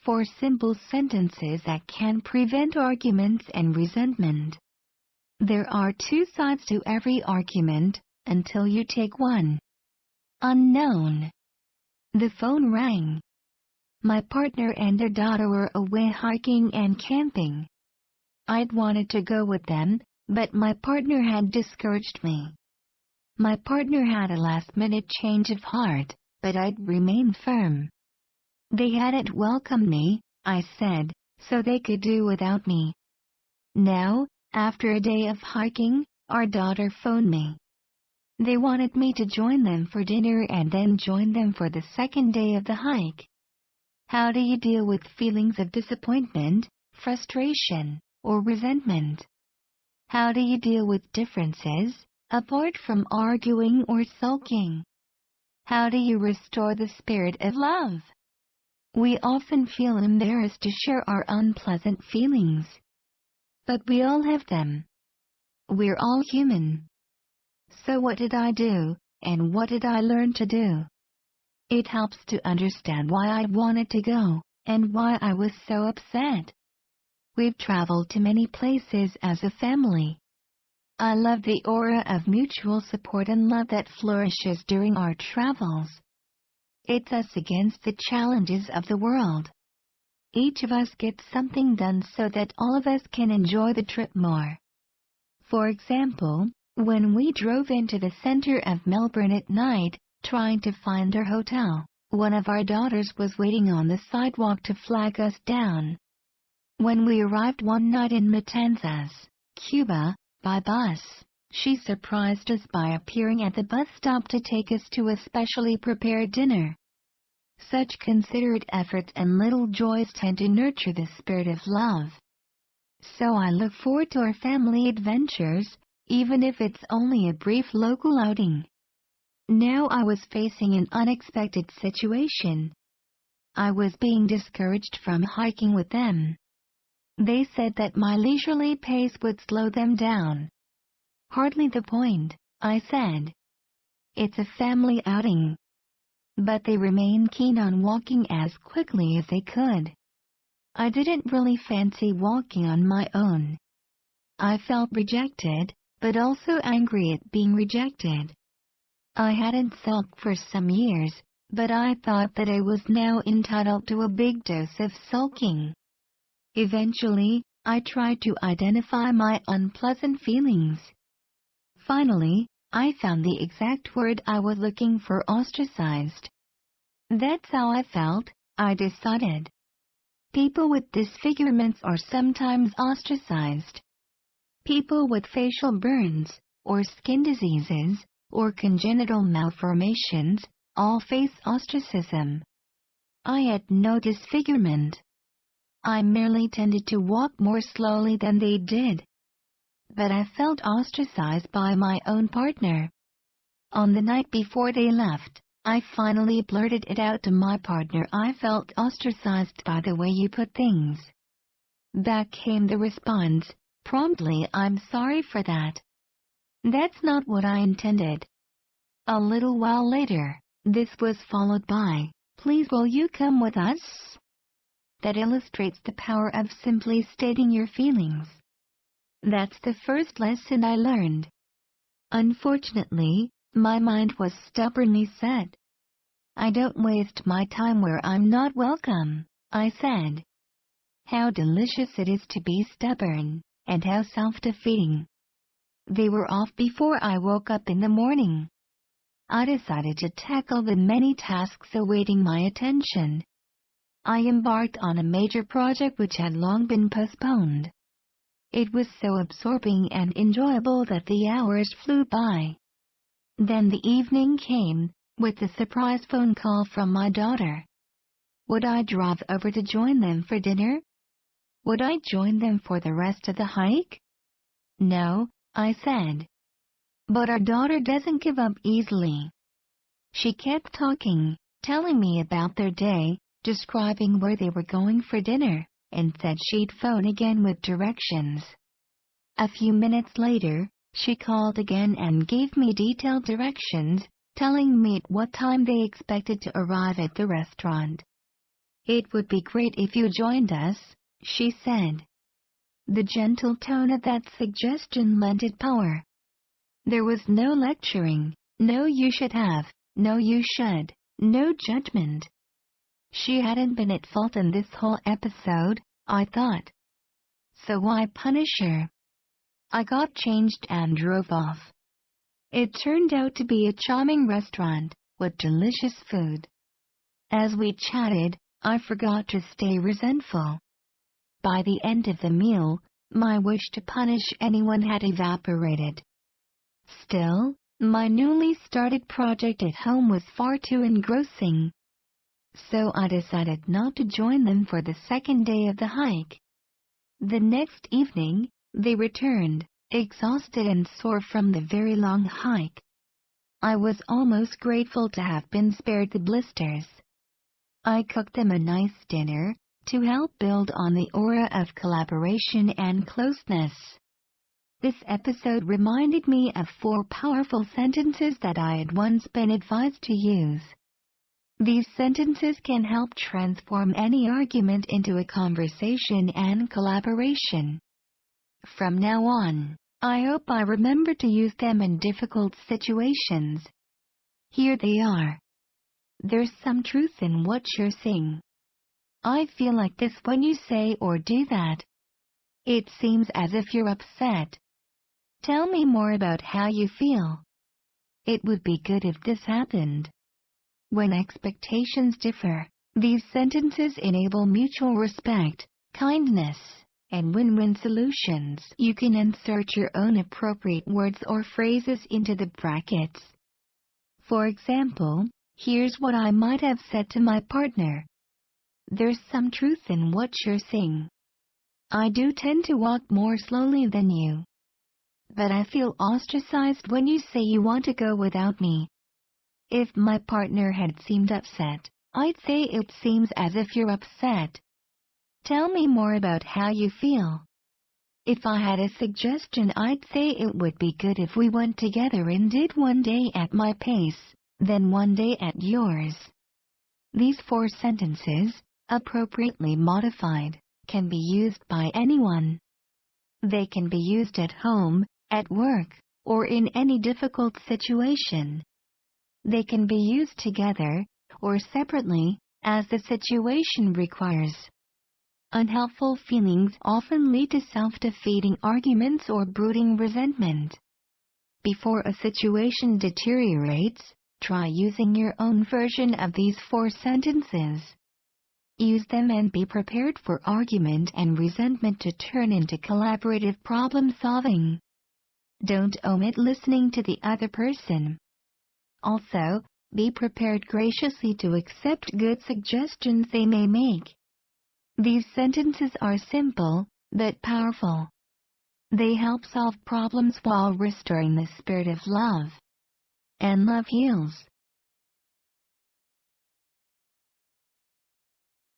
4 simple sentences that can prevent arguments and resentment. There are 2 sides to every argument, until you take one. Unknown. The phone rang. My partner and their daughter were away hiking and camping. I'd wanted to go with them, but my partner had discouraged me. My partner had a last-minute change of heart, but I'd remained firm. They hadn't welcomed me, I said, so they could do without me. Now, after a day of hiking, our daughter phoned me. They wanted me to join them for dinner and then join them for the second day of the hike. How do you deal with feelings of disappointment, frustration, or resentment? How do you deal with differences, apart from arguing or sulking? How do you restore the spirit of love? We often feel embarrassed to share our unpleasant feelings. But we all have them. We're all human. So what did I do, and what did I learn to do? It helps to understand why I wanted to go, and why I was so upset. We've traveled to many places as a family. I love the aura of mutual support and love that flourishes during our travels. It's us against the challenges of the world. Each of us gets something done so that all of us can enjoy the trip more. For example, when we drove into the center of Melbourne at night, trying to find our hotel, one of our daughters was waiting on the sidewalk to flag us down. When we arrived one night in Matanzas, Cuba, by bus, she surprised us by appearing at the bus stop to take us to a specially prepared dinner. Such considerate efforts and little joys tend to nurture the spirit of love. So I look forward to our family adventures, even if it's only a brief local outing. Now I was facing an unexpected situation. I was being discouraged from hiking with them. They said that my leisurely pace would slow them down. Hardly the point, I said. It's a family outing. But they remained keen on walking as quickly as they could. I didn't really fancy walking on my own. I felt rejected, but also angry at being rejected. I hadn't sulked for some years, but I thought that I was now entitled to a big dose of sulking. Eventually, I tried to identify my unpleasant feelings. Finally, I found the exact word I was looking for: ostracized. That's how I felt, I decided. People with disfigurements are sometimes ostracized. People with facial burns, or skin diseases, or congenital malformations, all face ostracism. I had no disfigurement. I merely tended to walk more slowly than they did. But I felt ostracized by my own partner. On the night before they left, I finally blurted it out to my partner: I felt ostracized by the way you put things. Back came the response, promptly: I'm sorry for that. That's not what I intended. A little while later, this was followed by, please will you come with us? That illustrates the power of simply stating your feelings. That's the first lesson I learned. Unfortunately, my mind was stubbornly set. I don't waste my time where I'm not welcome, I said. How delicious it is to be stubborn, and how self-defeating. They were off before I woke up in the morning. I decided to tackle the many tasks awaiting my attention. I embarked on a major project which had long been postponed. It was so absorbing and enjoyable that the hours flew by. Then the evening came, with a surprise phone call from my daughter. Would I drive over to join them for dinner? Would I join them for the rest of the hike? No, I said. But our daughter doesn't give up easily. She kept talking, telling me about their day, describing where they were going for dinner, and said she'd phone again with directions. A few minutes later, she called again and gave me detailed directions, telling me at what time they expected to arrive at the restaurant. "It would be great if you joined us," she said. The gentle tone of that suggestion lent it power. There was no lecturing, no "you should have," no "you should," no judgment. She hadn't been at fault in this whole episode, I thought. So why punish her? I got changed and drove off. It turned out to be a charming restaurant, with delicious food. As we chatted, I forgot to stay resentful. By the end of the meal, my wish to punish anyone had evaporated. Still, my newly started project at home was far too engrossing. So I decided not to join them for the second day of the hike. The next evening, they returned, exhausted and sore from the very long hike. I was almost grateful to have been spared the blisters. I cooked them a nice dinner, to help build on the aura of collaboration and closeness. This episode reminded me of 4 powerful sentences that I had once been advised to use. These sentences can help transform any argument into a conversation and collaboration. From now on, I hope I remember to use them in difficult situations. Here they are. There's some truth in what you're saying. I feel like this when you say or do that. It seems as if you're upset. Tell me more about how you feel. It would be good if this happened. When expectations differ, these sentences enable mutual respect, kindness, and win-win solutions. You can insert your own appropriate words or phrases into the brackets. For example, here's what I might have said to my partner. There's some truth in what you're saying. I do tend to walk more slowly than you. But I feel ostracized when you say you want to go without me. If my partner had seemed upset, I'd say it seems as if you're upset. Tell me more about how you feel. If I had a suggestion, I'd say it would be good if we went together and did one day at my pace, then one day at yours. These 4 sentences, appropriately modified, can be used by anyone. They can be used at home, at work, or in any difficult situation. They can be used together, or separately, as the situation requires. Unhelpful feelings often lead to self-defeating arguments or brooding resentment. Before a situation deteriorates, try using your own version of these 4 sentences. Use them and be prepared for argument and resentment to turn into collaborative problem-solving. Don't omit listening to the other person. Also, be prepared graciously to accept good suggestions they may make. These sentences are simple, but powerful. They help solve problems while restoring the spirit of love. And love heals.